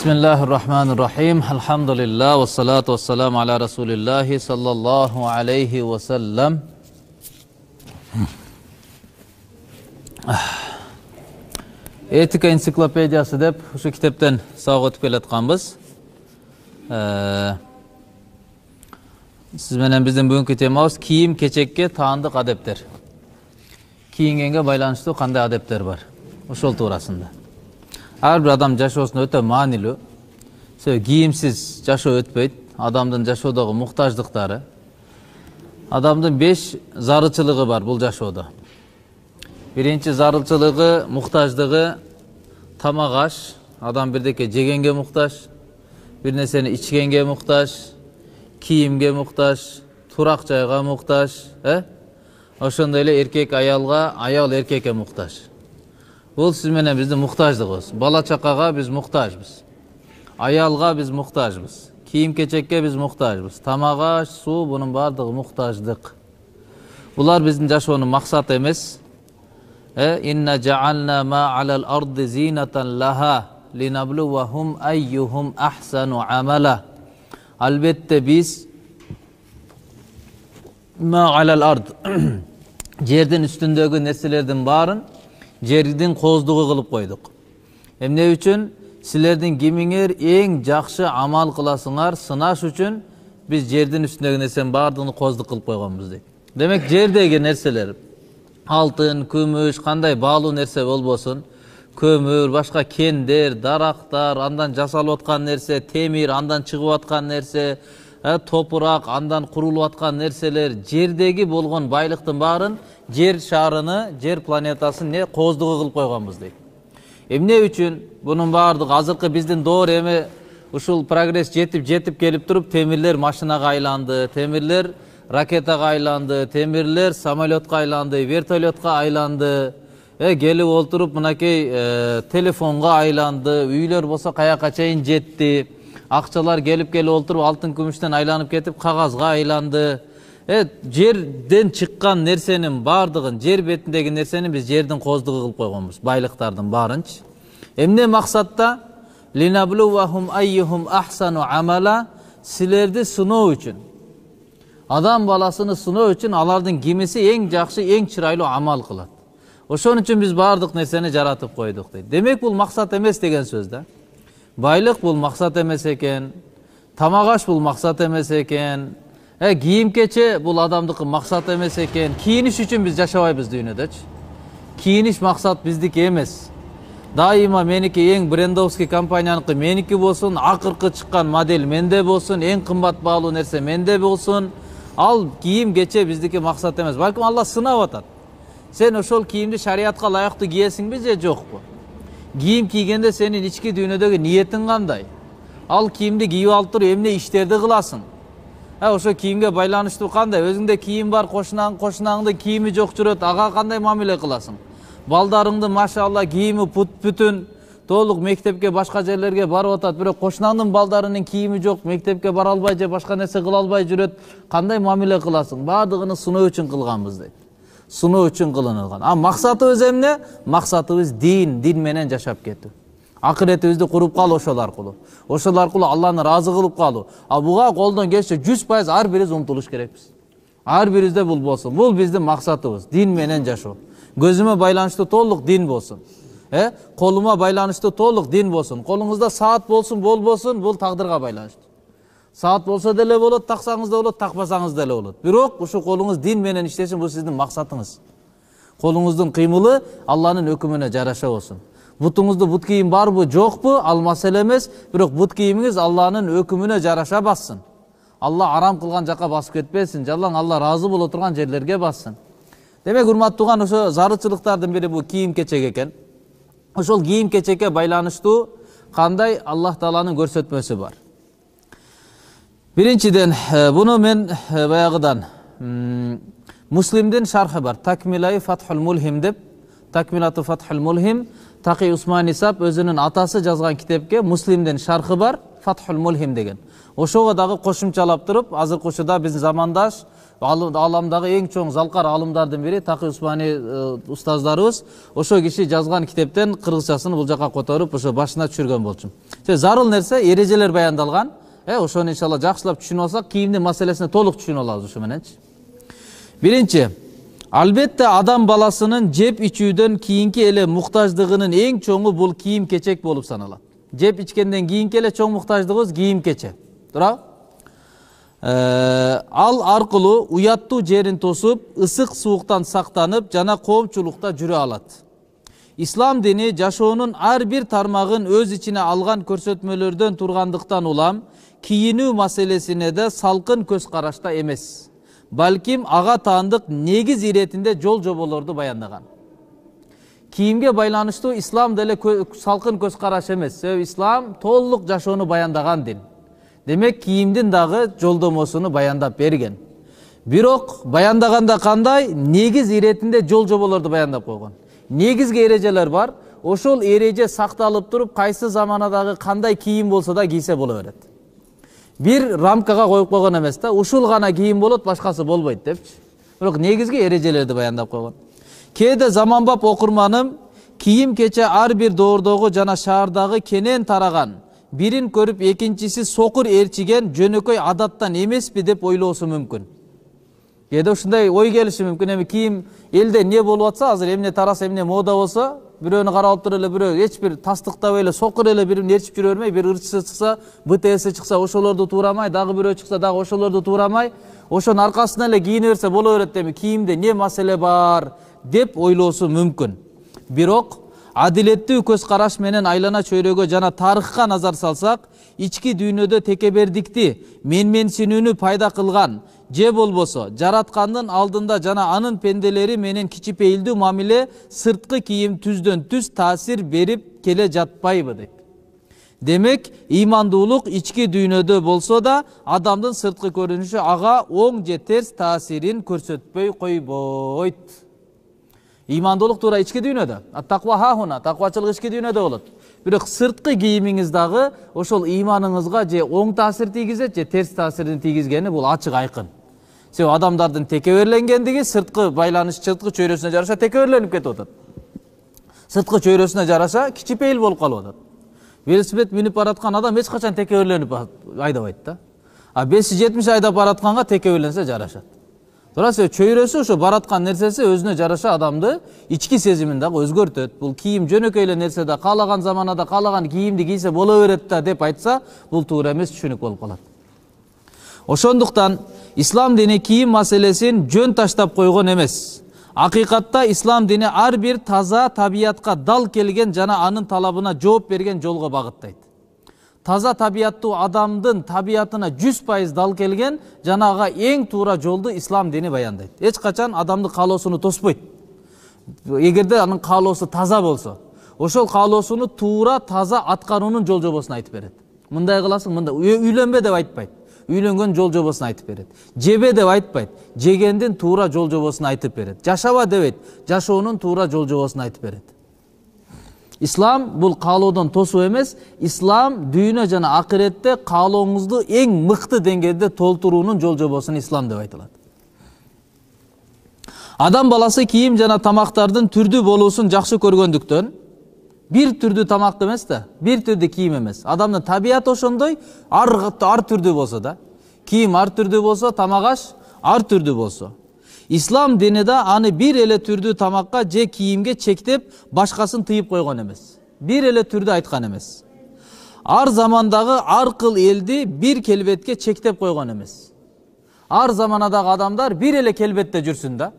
Bismillahirrahmanirrahim. Elhamdülillah ve salatu ve selamu ala Resulillahi sallallahu aleyhi ve sellem. Etika ensiklopediyası dep şu kitaptan sağa ötüp kelatkanbız. Siz menen bizden bugünkü temamız kiyim keçekке taandık adepler. Kiyingenge baylanışlı kanday adepler var. Ошол туурасында. Ар бир адам жашоосунда өтө маанилүү. Кийимсиз жашоо өтпөйт. Адамдын жашоодогу муктаждыктары. Адамдын 5 зарылчылыгы бар бул жашоодо. Биринчи зарылчылыгы, муктаждыгы тамак аш. Адам бирдеке жегенге муктаж, бир нерсени ичкенге муктаж, кийимге муктаж, турак жайга муктаж, Ошондой эле эркек аялга, аял эркекке муктаж. Бул сиз менен биздин муктаждыгыбыз. Бала чакага биз муктажбыз. Аялга биз муктажбыз. Кийим кечекке биз муктажбыз. Тамак аш, суу бунун баардыгы муктаждык. Булар биздин жашоонун максаты эмес. Инна жаална ма алал арди зинатан лаха линабluwahum ayyuhum ahsanu amala. Албетте биз ма алал ард жердин үстүндөгү нерселердин баарын жердин кооздугу кылып койдук. Эмне үчүн? Силердин кимиңер эң жакшы амал кыласыңар сынаш үчүн биз жердин үстүндөгү нерсенин баардыгын кооздук кылып койгонбуз дейт. Демек жердеги нерселер алтын, күмүш, кандай баалуу нерсе болбосун, көмүр, башка кендер, дарактар, андан жасалып аткан нерсе, темир, андан чыгып аткан нерсе, топурак, андан курулуп аткан нерселер, жердеги болгон байлыктын баарын жер шарыны, жер планетасын кооздугу кылып койгонбуз дейт. Эмне үчүн? Бунун баардыгы азыркы биздин доор эми ушул прогресс жетип келип туруп, темирлер машинага айланды, темирлер ракетага айланды, темирлер самолетка айланды, вертолетка айланды, келип олтуруп мынакей телефонго айланды, үйлөр болсо каяка чейин жетти, акчалар келип олтуруп алтын күмүштөн айланып кетип кагазга айланды. Жерден чыккан нерсенин баардыгын, жер бетиндеги нерсени биз жердин кооздугу кылып койгонбуз, байлыктардын баарынчы. Эмне максатта? Линабluwahum ayyuhum ahsanu amala, силерди сыноо үчүн. Адам баласыны сыноо үчүн алардын кимиси эң жакшы, эң чырайлуу амал кылат. Ошон үчүн биз баардык нерсени жаратып койдук дейт. Демек бул максат эмес деген сөз да. Байлык бул максат эмес экен, тамак аш бул максат эмес экен, кийим кече бул адамдыкы максат эмес экен. Кийиниш үчүн биз жашабайбыз дүйнөдөчү. Кийиниш максат биздики эмес. Дайыма меники эң брендовский компанияныкы меники болсун, акыркы чыккан модель менде болсун, эң кымбат баалуу нерсе менде болсун. Ал кийим кече биздики максат эмес. Балким Алла сынап атат. Сен ошол кийимди шариатка ылайыктуу кийесиңби же жокпу? Кийим кийгенде сенин ички дүйнөдөгү ниетиң кандай? Ал кийимди кийип алып туруп эмне иштерди кыласың? Ошо кийимге байланыштуу кандай? Өзүңдө кийим бар, кошунаңдын кийими жок жүрөт, ага кандай мамиле кыласың? Балдарыңдын машалла кийими бүтүн, толук мектепке, башка жерлерге барып атат, бирок кошунаңдын балдарынын кийими жок, мектепке бара албай же башка нерсе кыла албай жүрөт, кандай мамиле кыласың? Баардыгын сыноо үчүн кылганбыз дейт. Сыноо үчүн кылынылган. Максатыбыз эмне? Максатыбыз дин менен жашап кетүү. Акыретибизди куруп калуу ошол аркылуу. Ошол аркылуу Алланы ыраазы кылып калуу. Буга колдон келсе 100% ар бирибиз умтулуш керекпиз. Ар бирибизде бул болсун. Бул биздин максатыбыз, дин менен жашоо. Көзүмө байланыштуу толук дин болсун. Колума байланыштуу толук дин болсун. Колуңузда саат болсун, болбосун, бул тагдырга байланыштуу. Саат болсо деле болот, таксаңыз да болот, такпасаңыз деле болот. Бирок ушу колуңуз дин менен иштесин, бул сиздин максатыңыз. Колуңуздун кыймылы Алланын өкүмүнө жараша болсун. Бутуңузда бут кийим барбы, жокпу, ал маселе эмес, бирок бут кийимиңиз Алланын өкүмүнө жараша бассын. Алла арам кылган жака басып кетпесин, жалаң Алла ыраазы боло турган жерлерге бассын. Демек, урматтууган, ошо зарылчылыктардын бири бул кийим кечек экен. Ошол кийим кечекке байланыштуу кандай Аллах Тааланын көрсөтмөсү бар. Биринчиден, буну мен баягыдан Муслимдин шархы бар. Такмилай Фатхул Мулхим деп, Такмилату Фатхул Мулхим, Таки Усмани сап өзүнүн атасы жазган китепке Муслимдин шархы бар, Фатхул Мулхим деген. Ошого дагы кошумчалап туруп, азыркы учурда биздин замандаш Аламдагы эң чоң залкар алымдардын бири Такый Усмани устаздарыбыз ошо киши жазган китептен кыргызчасын бул жака которуп ошо башына түшүргөн болчумун. Зарыл нерсе эрежелер баяндалган. Ошону иншалла жакшылап түшүнүп алсак, кийимдин маселесине толук түшүнүп алабыз ошо мененчи. Биринчи, албетте адам баласынын жеп ичүүдөн кийинки эле муктаждыгынын эң чоңу бул кийим-кечек болуп саналат. Жеп ичкенден кийинки эле чоң муктаждыгыбыз кийим-кече. Туурабы? Ал аркылуу уяттуу жерин тосуп, ысык сууктан сактанып жана коомчулукта жүрө алат. Ислам дини жашоонун ар бир тармагын өз ичине алган көрсөтмөлөрдөн тургандыктан улам, кийинүү маселесине да салкын көз карашта эмес. Балким ага таандык негиз иретинде жол жоболорду баяндаган. Кийимге байланыштуу ислам деле салкын көз караш эмес. Себеби ислам толук жашоону баяндаган дин. Демек кийимдин дагы жолдомосуну баяндап берген. Бирок баяндаганда кандай негиз иретинде жол жоболорду баяндап койгон. Негизги эрежелер бар. Ошол эреже сакталып туруп, кайсы заманадагы кандай кийим болсо да кийсе боло берет. Бир рамкага коюп койгон эмес да, ушул гана кийим болот, башкасы болбойт депчи. Бирок негизги эрежелерди баяндап койгон. Кээде заманбап окурманым кийим-кече ар бир доордогу жана шаардагы кенен тараган, бирин көрүп экинчиси сокур ээрчиген жөнөкөй адаттан эмеспи деп ойлоосу мүмкүн. Кээде ушундай ой келиши мүмкүн. Эми кийим элде эмне болуп атса, азыр эмне тараса, эмне мода болсо, бирөөнү карап туруп эле бирөө эч бир тастыктабай эле сокур эле бирин ээрчип жүрө бермей, бир ырчысы чыкса, БТС чыкса, ошолорду туурамай, дагы бирөө чыкса, дагы ошолорду туурамай, ошонун аркасынан эле кийине берсе боло берет. Эми кийимде эмне маселе бар деп ойлоосу мүмкүн. Бирок адилеттүү көз караш менен айлана чөйрөгө жана тарыхка назар салсак, ички дүйнөдө текебердикти, менменсинүүнү пайда кылган, же болбосо жараткандын алдында жана анын пенделери менен кичипейилдүү мамиле сырткы кийим түздөн түз таасир берип келе жатпайбы дейт. Демек, имандуулук ички дүйнөдө болсо да, адамдын сырткы көрүнүшү ага оң же терс таасирин көрсөтпөй койбойт. Имандуулук туура ички дүйнөдө. Ат-таква хахуна, таквачылык ички дүйнөдө болот. Бирок сырткы кийимиңиз дагы ошол иманыңызга же оң таасир тийгизет, же терс таасирин тийгизгени бул ачык айкын. Себеби адамдардын текеберленгендиги сырткы байланыш, сырткы чөйрөсүнө жараша текеберленип кетип атат. Сырткы чөйрөсүнө жараша кичипейил болуп калып атат. Велосипед минип бараткан адам эч качан текеберленип айдабайт да. 570 айдап баратканга текеберленсе жарашат. Туура чөйрөсү ошо бараткан нерсеси өзүнө жараша адамды ички сезимин дагы өзгөртөт. Бул кийим жөнөкөй эле нерсе да, каалаган заманада каалаган кийимди кийсе боло берет да деп айтса, бул туура эмес түшүнүк болуп калат. Ошондуктан ислам дини кийим маселесин жөн таштап койгон эмес. Акыйкатта ислам дини ар бир таза табиятка дал келген жана анын талабына жооп берген жолго багыттайт. Таза табияттуу адамдын табиятына 100% дал келген жана ага эң туура жолду ислам дини баяндайт. Эч качан адамдын каалоосуну тоспойт. Эгерде анын каалоосу таза болсо, ошол каалоосуну туура таза аткаруунун жол жобосун айтып берет. Мындай кыласың, мындай үйлөнбө деп айтпайт. Үйлөнгөн жол жобосун айтып берет. Жебе деп айтпайт. Жегендин туура жол жобосун айтып берет. Жашаба дебейт. Жашоонун туура жол жобосун айтып берет. Ислам бул каалоодон тосуу эмес, ислам дүйнө жана акыретте каалооңузду эң мыкты деңгээлде толтуруунун жол жобосун ислам деп айтылат. Адам баласы кийим жана тамактардын түрдүү болуусун жакшы көргөндүктөн, бир түрдүү тамак эмес да, бир түрдүү кийим эмес. Адамдын табияты ошондой, ар түрдүү болсо да, кийим ар түрдүү болсо, тамак аш ар түрдүү болсо. Ислам дини да аны бир эле түрдүү тамакка же кийимге чектеп, башкасын тыйып койгон эмес. Бир эле түрдү айткан эмес. Ар замандагы ар кыл элди бир келбетке чектеп койгон эмес. Ар заманадагы адамдар бир эле келбетте жүрсүн да.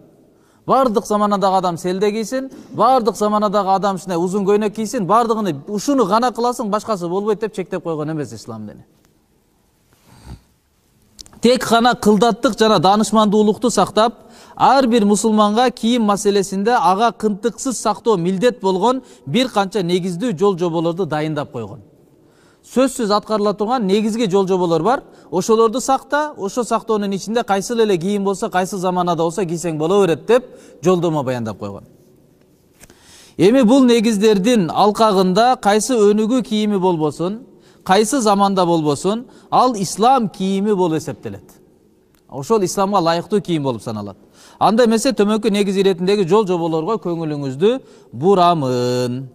Бардык заманадагы адам селде кийсин, бардык заманадагы адам ушундай узун көйнөк кийсин, бардыгыны ушуну гана кыласың, башкасы болбойт деп чектеп койгон эмес ислам дини. Тек гана кылдаттык жана даанышмандуулукту сактап, ар бир мусулманга кийим маселесинде ага кынтыксыз сактоо милдет болгон бир канча негиздүү жол жоболорду дайындап койгон. Сөзсүз аткарыла турган негизги жол жоболор бар. Ошолорду сакта, ошо сактоонун ичинде кайсыл эле кийим болсо, кайсы заманада болсо кийсең боло берет деп жолдомо баяндап койгон. Эми бул негиздердин алкагында кайсы өнүгүү кийими болбосун, кайсы заманда болбосун, ал ислам кийими болуп эсептелет. Ошол исламга ылайыктуу кийим болуп саналат. Анда эмесе төмөнкү негиз иретиндеги жол жоболорго көңүлүңүздү бурамын.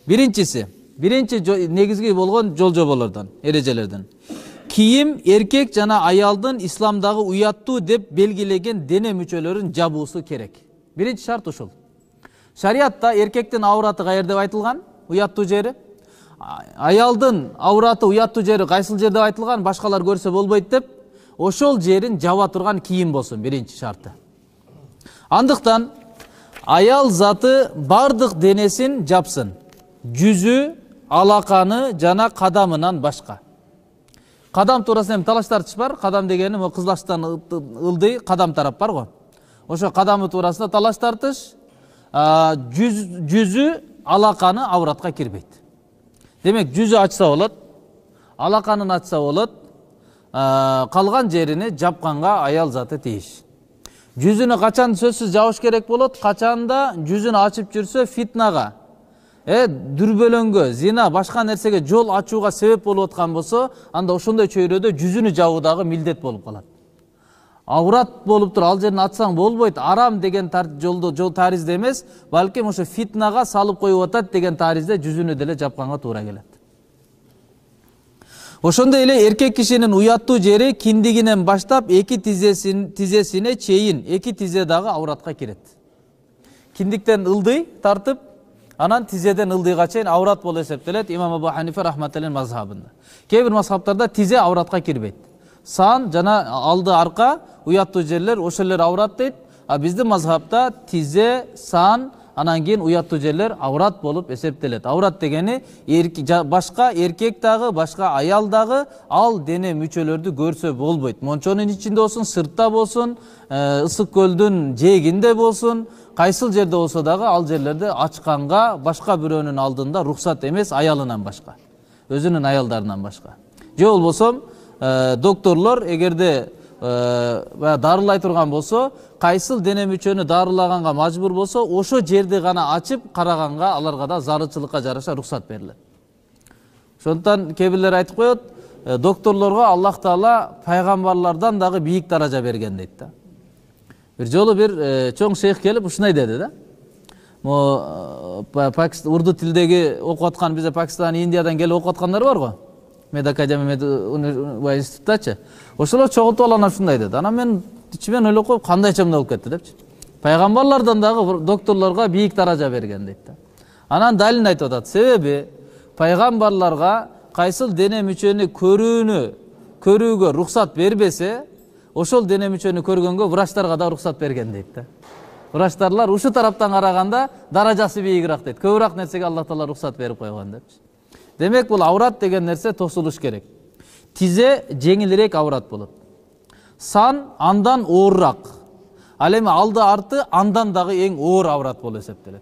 Биринчи негизги болгон жол жоболордон, эрежелерден. Кийим эркек жана аялдын исламдагы уяттуу деп белгилеген дене мүчөлөрүн жабуусу керек. Биринчи шарт ушул. Шариатта эркектин аураты каер деп айтылган? Уяттуу жери. Аялдын аураты уяттуу жери кайсыл жерде айтылган? Башкалар көрсө болбойт деп. Ошол жерин жаба турган кийим болсун, биринчи шарты. Андыктан аял заты бардык денесин жапсын. Жүзү, алаканы жана кадамынан башка. Кадам туурасында эми талаш тартыш бар. Кадам дегени могу кызлаштан ылдый кадам тарап бар го. Ошо кадамы туурасында талаш тартыш. Жүзү, алаканы ауратка кирбейт. Демек жүзү ачса болот, алаканын ачса болот, калган жерини жапканга аял заты тийиш. Жүзүнө качан сөзсүз жабыш керек болот? Качанда жүзүн ачып жүрсө фитнага, дүрбөлөнгө, зина, башка нерсеге жол ачууга себеп болуп аткан болсо, анда ошондой чөйрөдө жүзүнү жабуу дагы милдет болуп калат. Аврат болуп туруп ал жерин ачсаң болбойт, арам деген жол таризде эмес, балким ошо фитнага салып коюп атат деген таризде жүзүнү деле жапканга туура келет. Ошондой эле эркек кишинин уяттуу жери киндигинен баштап эки тизесине чейин, эки тизе дагы авратка кирет. Киндиктен ылдый тартып, анан тизеден ылдыйга чейин аврат болуп эсептелет имам Абу Ханифа рахматуллахи мазхабында. Кээ бир мазхабтарда тизе авратка кирбейт. Сан жана алды арка уяттуу жерлер ошолор аврат дейт. А биздин мазхабта тизе, сан, анан кийин уяттуу жерлер аврат болуп эсептелет. Аврат дегени башка эркек дагы, башка аял дагы ал дене мүчөлөрдү көрсө болбойт. Мончонун ичинде болсун, сыртта болсун, ысык көлдүн жээгинде болсун, кайсыл жерде болсо дагы ал жерлерди ачканга башка бирөөнүн алдында рухсат эмес, аялынан башка, өзүнүн аялдарынан башка. Же болбосо докторлор эгерде дарылай турган болсо, кайсыл дене мүчөнү дарылаганга мажбур болсо, ошо жерди гана ачып караганга аларга да зарылчылыкка жараша рухсат берилет. Ошондуктан кээ бирлер айтып коет, докторлорго Аллах Таала пайгамбарлардан дагы бийик даража берген дейт да. Бир жолу бир чоң шейх келип ушундай деди да. Урду тилдеги окуп аткан, бизде Пакистан, Индиядан келип окуп аткандар бар го. Медакадемия институттачы. Ошолор чогултуп алган ушундай деди. Анан мен ичимен ойлоп коюп, кандайча мындай болуп кетти депчи. Пайгамбарлардан дагы докторлорго бийик даража берген дейт да. Анан далилин айтып атат. Себеби пайгамбарларга кайсыл дене мүчөнү көрүүгө рухсат бербесе, ошол дене мүчөнү көргөнгө врачтарга да рухсат берген дейт да. Врачтарлар ушу тараптан караганда даражасы бийигирээк дейт. Көбүрөөк нерсеге Аллах Таала рухсат берип койгон депчи. Демек бул аврат деген нерсе тосулуш керек. Тизе жеңилирээк аврат болот. Сан андан оорураак. Ал эми алды арты андан дагы эң оор аврат болуп эсептелет.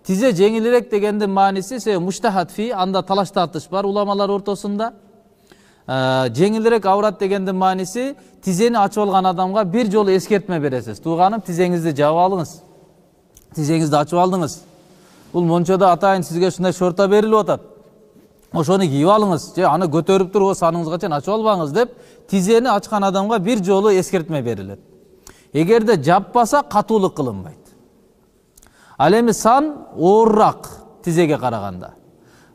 Тизе жеңилирээк дегендин мааниси себеби муштахат фи, анда талаш тартыш бар уламалар ортосунда. Жеңилирээк аврат дегендин мааниси тизени ачып алган адамга бир жолу эскертме бересиз. Тууганым, тизеңизди жаап алыңыз. Тизеңизди ачып алдыңыз. Бул мончодо атайын сизге ушундай шорта берилип атат. Ошону кийип алыңыз, же аны көтөрүп туруп саныңызга чейин ачып албаңыз деп тизени ачкан адамга бир жолу эскертме берилет. Эгерде жаппаса катуулук кылынбайт. Ал эми сан оорураак тизеге караганда.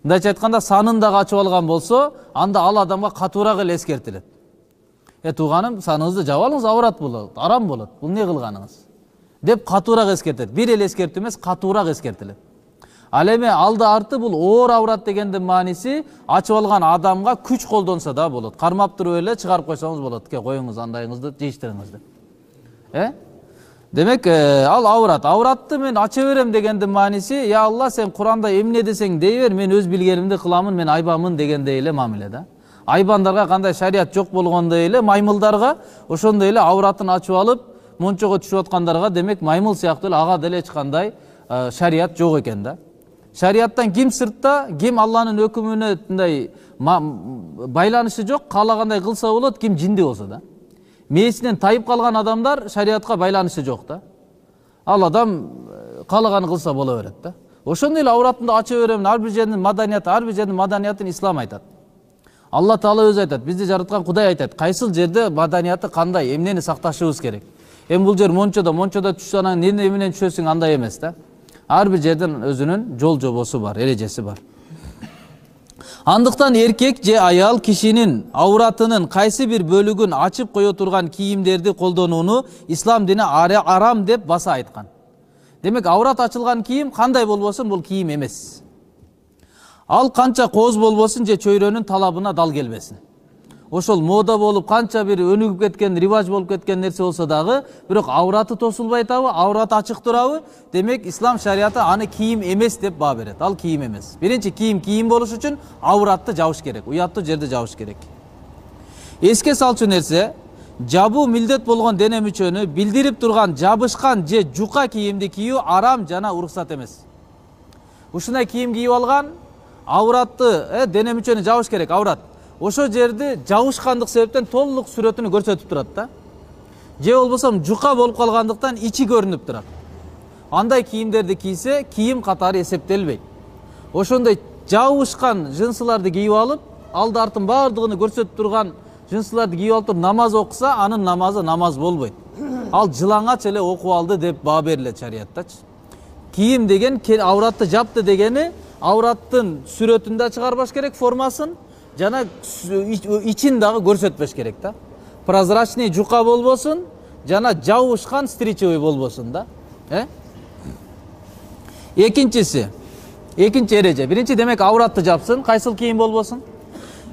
Мындайча айтканда, санын дагы ачып алган болсо, анда ал адамга катуураак эле эскертилет. Тууганым, саныңызды жаап алыңыз, аврат болот, арам болот. Бул эмне кылганыңыз? Деп катуураак эскертет. Бир эле эскертүү эмес, катуураак эскертилет. Ал эми алды арты бул оор аврат дегендин мааниси ачып алган адамга күч колдонсо да болот. Кармап туруп эле чыгарып койсоңуз болот. Коюңуз андайыңызды, жейиштириңиз деп. Демек, ал аврат. Авратты мен ача берем дегендин мааниси, я Алла, сен Куранда эмне десең дей бер, мен өз билгенимди кыламын, мен айбамын дегендей эле мамиле да. Айбандарга кандай шарият жок болгондой эле маймылдарга ошондой эле авратын ачып алып, мончого түшүп аткандарга, демек маймыл сыяктуу эле ага деле эч кандай шарият жок экен да. Шариаттан ким сыртта, ким Алланын өкүмүнө мындай байланышы жок, каалагандай кылса болот, ким жинди болсо да. Мээсинен тайып калган адамдар шариатка байланышы жок да. Ал адам каалаган кылса боло берет да. Ошондой эле авратымды ача берем, ар бир жердин маданиятын ислам айтат. Алла Таала өзү айтат, бизди жараткан Кудай айтат, кайсыл жерде маданияты кандай, эмнени сакташыбыз керек. Бул жер мончодо түшсө анан эмне менен түшөсүң андай эмес да. Ар бир жердин өзүнүн жол жобосу бар, эрежеси бар. Андыктан эркек же аял кишинин ауратынын кайсы бир бөлүгүн ачып кое турган кийимдерди колдонууну ислам дини арам деп баса айткан. Демек, аурат ачылган кийим кандай болбосун, бул кийим эмес. Ал канча кооз болбосун же чөйрөнүн талабына дал келбесин. Ошол мода болуп, канча бир өнүгүп кеткен, риваж болуп кеткен нерсе болсо дагы, бирок аураты тосулбай атабы, аураты ачык турабы, демек ислам шариаты аны кийим эмес деп баа берет. Ал кийим эмес. Биринчи кийим болуш үчүн ауратты жабыш керек, уяттуу жерде жабыш керек. Эске салчу нерсе, жабуу милдет болгон дене мүчөнү билдирип турган жабышкан же жука кийимди кийүү арам жана уруксат эмес. Ушундай кийим кийип алган ауратты, дене мүчөнү жабыш керек, аурат. Ошо жерди жабышкандык себептен толук сүрөтүнү көрсөтүп турат да. Же болбосо жука болуп калгандыктан ичи көрүнүп турат. Андай кийимдерди кийсе, кийим катары эсептелбейт. Ошондой жабышкан жынсыларды кийип алып, алды артын баардыгын көрсөтүп турган жынсыларды кийип алып намаз окуса, анын намазы намаз болбойт. Ал жылаңач эле окуп алды деп баа берилет шариаттачы. Кийим деген ауратты жапты дегени, аураттын сүрөтүн да чыгарбаш керек, формасын, жана ичин дагы көрсөтпөш керек да. Прозрачный жука болбосун, жана жабышкан стричевый болбосун да. Экинчи эреже. Биринчи демек ауратты жапсын, кайсыл кийим болбосун.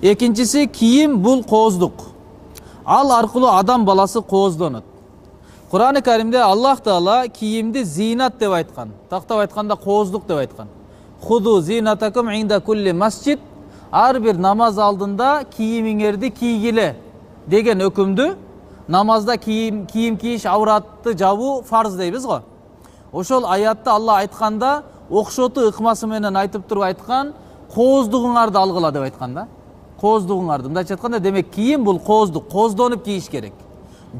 Экинчиси кийим бул кооздук. Ал аркылуу адам баласы кооздонот. Кур'ан-ы Каримде Аллах Таала кийимди зинат деп айткан. Тактап айтканда кооздук деп айткан. Худу зинатакум инда кулли масжид. Ар бир намаз алдында кийимиңерди кийгиле деген өкүмдү намазда кийим кийиш ауратты жабуу фарз дейбиз го. Ошол аятты Алла айтканда окшоту ыкмасы менен айтып туруп айткан, кооздугуңарды алгыла деп айткан да. Кооздугуңарды. Мындайча айтканда, демек кийим бул кооздук, кооздонуп кийиш керек.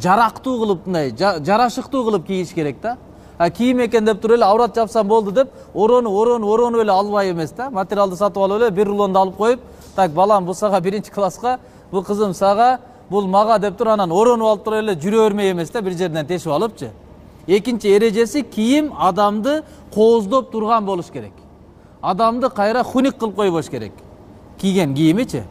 Жарактуу кылып, мындай жарашыктуу кылып кийиш керек да. Кийим экен деп туруп эле аурат жапсам болду деп орону эле албай эмес да. Материалды сатып алып эле бир рулонду алып коюп, так балам бул сага биринчи класска, бул кызым сага, бул мага деп туруп анан оронуп алып туруп эле жүрө бермей эмес да, бир жерден тешип алыпчы. Экинчи эрежеси, кийим адамды кооздоп турган болуш керек. Адамды кайра хуник кылып койбош керек. Кийген кийимичи.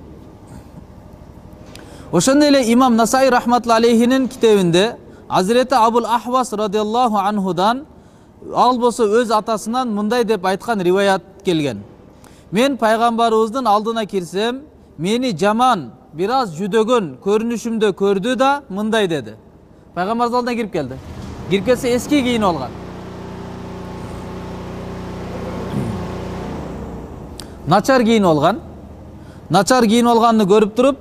Ошондой эле имам Насаи рахматулла алейхинин китебинде Азирети Абул Ахвас радиаллаху анхудан, ал болсо өз атасынан мындай деп айткан риваят келген. Мен пайгамбарыбыздын алдына кирсем, мени жаман, бир аз жүдөгөн көрүнүшүмдө көрдү да мындай деди. Пайгамбарыбыз алдына кирип келди. Кирип келсе эски кийинип алган. Начар кийинип алган. Начар кийинип алганын көрүп туруп,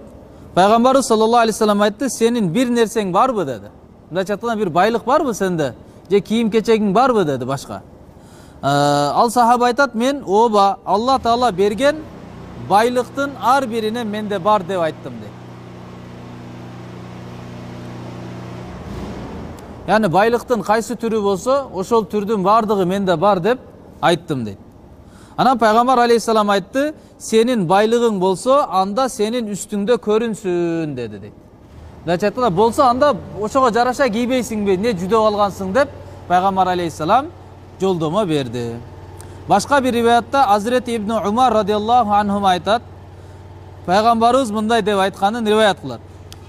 Пайгамбарыбыз саллаллаху алейхи вассалам айтты, сенин бир нерсең барбы деди. Мындайча айтканда, бир байлык барбы сенде? Же кийим кечегиң барбы деди башка. Ал сахаба айтат, мен оба Алла Таала берген байлыктын ар бирине менде бар деп айттым дейт. Яны байлыктын кайсы түрү болсо, ошол түрдүн бардыгы менде бар деп айттым дейт. Анан Пайгамбар алейхиссалам айтты, сенин байлыгың болсо, анда сенин үстүңдө көрүнсүн деди дейт. Мындайча айтканда, болсо анда ошого жараша кийбейсиңби, не жүдөп алгансың деп Пайгамбар алейхиссалам жолдомо берди. Башка бир риваятта Азирет Ибн Умар радиаллаху анху айтат, Пайгамбарыбыз мындай деп айтканын риваят кылат.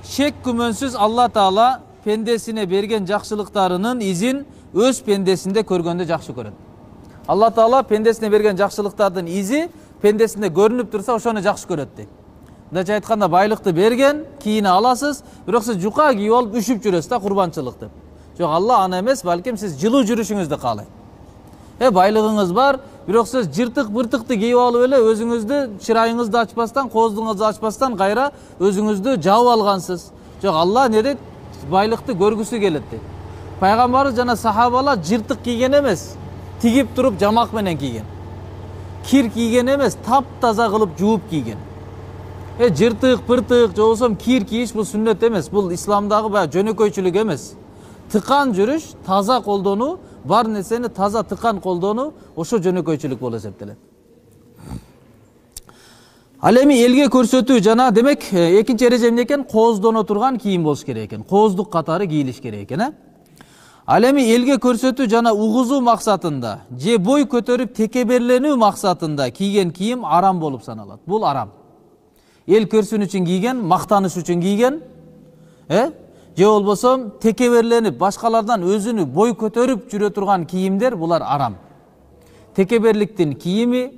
Шек күмөнсүз Алла Таала пендесине берген жакшылыктарынын изин өз пендесинде көргөндө жакшы көрөт. Алла Таала пендесине берген жакшылыктардын изи пендесинде көрүнүп турса, ошону жакшы көрөт дейт. Мындайча айтканда, байлыкты берген, кийине аласыз, бирок сиз жука кийип алып үшүп жүрөсүз да, курбанчылык деп. Жок, Алла аны эмес, балким сиз жылуу жүрүшүңүздү каалайт. Байлыгыңыз бар, бирок сиз жыртык-быртыкты кийип алып эле өзүңүздү, чырайыңызды ачпастан, кооздуңузду ачпастан кайра өзүңүздү жаап алгансыз. Жок, Алла не дейт? Байлыкты көргүсү келет дейт. Пайгамбарыбыз жана сахабалар жыртык кийген эмес, тигип туруп жамак менен кийген. Кир кийген эмес, таптаза кылып жууп кийген. Жыртык, пыртык, же болбосо кир кийиш бул сүннөт эмес, бул исламдагы баягы жөнөкөйчүлүк эмес. Тыкан жүрүш, таза колдонуу, бар нерсени таза тыкан колдонуу, ошо жөнөкөйчүлүк болуп эсептелет. Ал эми элге көрсөтүү жана демек экинчи эреже эмне экен? Кооздоно турган кийим болуш керек экен. Кооздук катары кийилиш керек экен, Ал эми элге көрсөтүү жана угузуу максатында же бой көтөрүп текеберленүү максатында кийген кийим арам болуп саналат. Бул арам. Эл көрсүн үчүн кийген, мактаныш үчүн кийген, же болбосо текеберленип башкалардан өзүнү бой көтөрүп жүрө турган кийимдер булар арам. Текеберликтин кийими,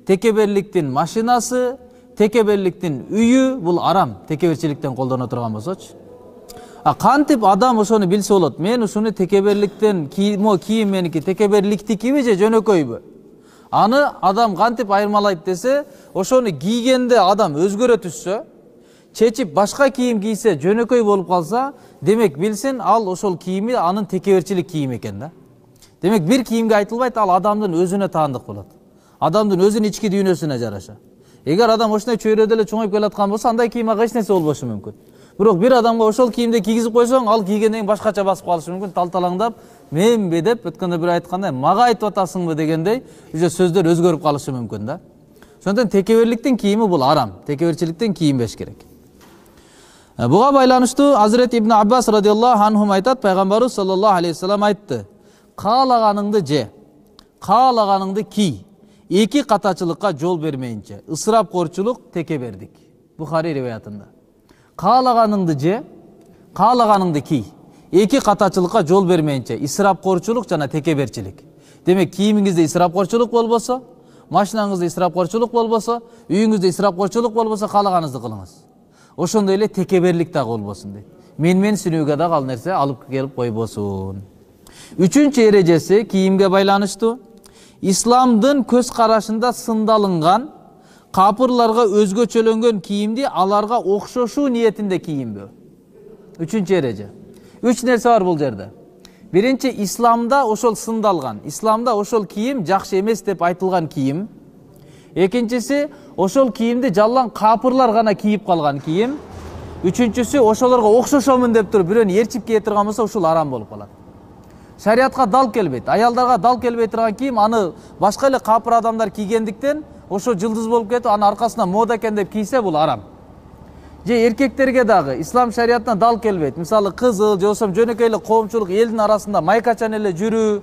текеберликтин машинасы, текеберликтин үйү бул арам. Текеберчиликтен колдоно турган болсочу. Кантип адам ошону билсе болот? Мен ушуну текеберликтен кийим меники текеберликтикиби же жөнөкөйбү? Аны адам кантип айырмалайт десе, ошону кийгенде адам өзгөрө түшсө, чечип башка кийим кийсе жөнөкөй болуп калса, демек билсин ал ошол кийими анын текеберчилик кийим экен да. Демек бир кийимге айтылбайт, ал адамдын өзүнө таандык болот. Адамдын өзүнүн ички дүйнөсүнө жараша. Эгер адам ошондой чөйрөдө эле чоңоюп келаткан болсо, андай кийим ага эч нерсе болбошу мүмкүн. Бирок бир адамга ошол кийимди кийгизип койсоң, ал кийгенден кийин башкача басып калышы мүмкүн, талталаңдап, менби деп өткөндө бир айткандай, мага айтып атасыңбы дегендей, уже сөздөр өзгөрүп калышы мүмкүн да. Ошондон текеберликтин кийими бул арам. Текеберчиликтен кийинбеш керек. Буга байланыштуу Азирет Ибн Аббас радиаллаху анхум айтат, пайгамбарыбыз саллаллаху алейхи вассалам айтты: "Каалаганыңды же, каалаганыңды ки, эки катачылыкка жол бермейинче, ысырапкорчулук, текебердик." Бухари риваятында. Каалаганыңды же, каалаганыңды ки, эки катачылыкка жол бермейинче, ысырапкорчулук жана текеберчилик. Демек кийимиңизде ысырапкорчулук болбосо, машинаңызда ысырапкорчулук болбосо, үйүңүздө ысырапкорчулук болбосо, каалаганыңызды кылыңыз. Ошондой эле текеберлик дагы болбосун дейт. Менсинүүгө дагы ал нерсе алып келип койбосун. Үчүнчү эрежеси кийимге байланыштуу. Исламдын көз карашында сындалынган капырларга өзгөчөлөнгөн кийимди аларга окшошуу ниетинде кийинбөө. Үчүнчү эреже. Үч нерсе бар бул жерде. Биринчи, исламда ошол сындалган, исламда ошол кийим жакшы эмес деп айтылган кийим. Экинчиси, ошол кийимди жаллан капырлар гана кийип калган кийим. Үчүнчүсү, ошолорго окшошомун деп туруп бирөөнү ээрчип кие турган болсо, ушул арам болуп калат. Шариатка дал келбейт. Аялдарга дал келбей турган кийим, аны башка эле капыр адамдар кийгендиктен ошо жылдыз болуп кетип, анын аркасынан мода экен деп кийсе, бул арам. Же эркектерге дагы ислам шариатына дал келбейт. Мисалы, кызыл, же болбосо жөнөкөй эле коомчулук элдин арасында майкачан эле жүрүү,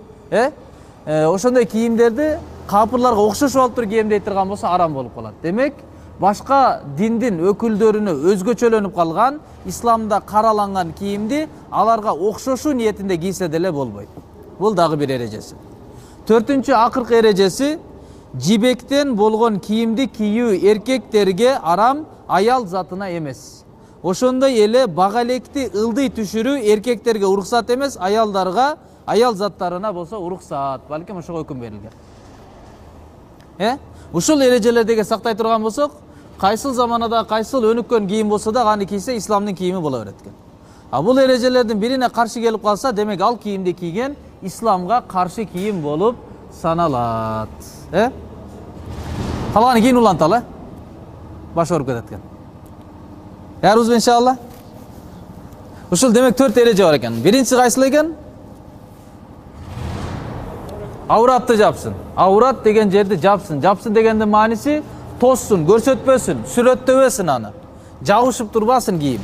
ошондой кийимдерди капырларга окшошуп алып туруп кийем дей турган болсо, арам болуп калат. Демек, башка диндин өкүлдөрүнө өзгөчөлөнүп калган, исламда караланган кийимди аларга окшошуу ниетинде кийсе деле болбойт. Бул дагы бир эрежеси. Төртүнчү, акыркы эрежеси, жибектен болгон кийимди кийүү эркектерге арам, аял затына эмес. Ошондой эле бага электи ылдый түшүрүү эркектерге уруксат эмес, аялдарга, аял заттарына болсо уруксат. Балким ошого өкүм берилген. Ушул эрежелерди сактай турган болсок, кайсыл заманада кайсыл өнүккөн кийим болсо да аны кийсе исламдын кийими боло берет экен. Бул эрежелердин бирине каршы келип калса, демек ал кийимди кийген исламга каршы кийим болуп саналат. Калганы кийин уланталы. Баш ооруп кетет экен. Ярыбызбы иншалла? Ушул демек 4 эреже бар экен. Биринчи кайсыл экен? Ауратты жапсын. Аурат деген жерди жапсын. Жапсын дегендин мааниси тоссун, көрсөтпөсүн, сүрөттөбөсүн аны. Жабышып турбасын кийим.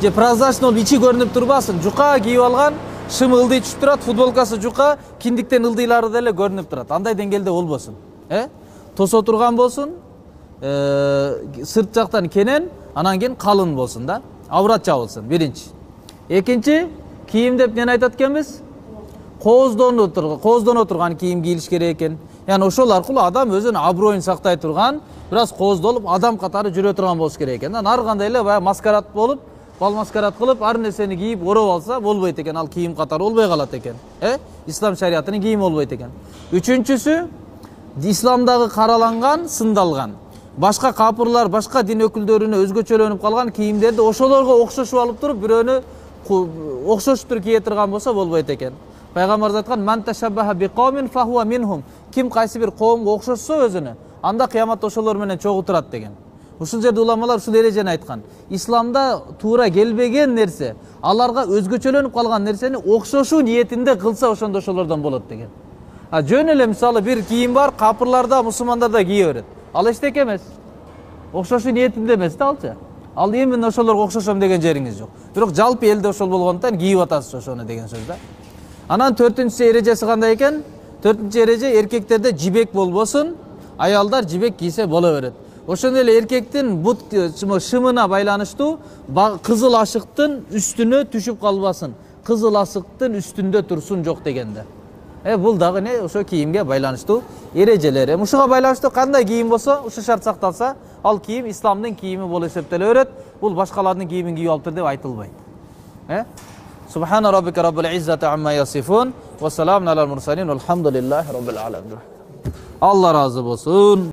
Же прозрачный болуп ичи көрүнүп турбасын. Жука кийип алган, шым ылдый түшүп турат, футболкасы жука, киндиктен ылдыйлары деле көрүнүп турат. Андай деңгээлде болбосун. Тосо турган болсун, сырт жактан кенен, анан кийин калын болсун да. Аврат жабылсын, биринчи. Экинчи, кийим деп эмнени айтат экенбиз? Кооздоно турган кийим кийилиш керек экен. Яны ошол аркылуу адам өзүнүн аброюн сактай турган, бир аз кооздолуп, адам катары жүрө турган болуш керек экен. Ар кандай эле баягы маскарад болуп, бал маскарад кылып, ар нерсени кийип ороп алса болбойт экен. Ал кийим катары болбой калат экен. Ислам шариатынын кийими болбойт экен. Үчүнчүсү, исламдагы караланган, сындалган, башка капырлар, башка дин өкүлдөрүнө өзгөчөлөнүп калган кийимдерди ошолорго окшошуп алып туруп, бирөөнү окшоштур кие турган болсо болбойт экен. Пайгамбарыбыз айткан: "Ман ташаббаха биқауmin фахуа минхум." Ким кайсы бир коомго окшошсо өзүнө, анда кыяматта ошолор менен чогуу турат деген. Ушул жерде уламалар ушул эрежени айткан. Исламда туура келбеген нерсе, аларга өзгөчөлөнүп калган нерсени окшошуу ниетинде кылса, ошондо ошолордон болот деген. Жөн эле мисалы бир кийим бар, капырларда, мусулмандарда кие берет. Ал эчтеке эмес. окшошу ниетинде эмес да алчы. Ал эми ошолорго окшошом деген жериңиз жок. Бирок жалпы элде ошол болгондуктан кийип атасыз ошону деген сөз да. Анан 4-нчү эрежеси кандай экен? 4-нчү эреже эркектерде жибек болбосун, аялдар жибек кийсе боло берет. Ошондой эле эркектин бут шымына байланыштуу кызыл ашыктын үстүнө түшүп калбасын. Кызыл ашыктын үстүндө турсун жок дегенде. Бул дагы не ошо кийимге байланыштуу эрежелер. Ушуга байланыштуу кандай кийим болсо, ушу шарт сакталса, ал кийим исламдын кийими болуп эсептеле берет. Бул башкалардын кийимин кийип алыптыр деп айтылбайт. Субхана раббика раббил иззати амма ясифун ва саламун алал мурсалин валхамдулиллахи раббил аламин. Алла разы болсун.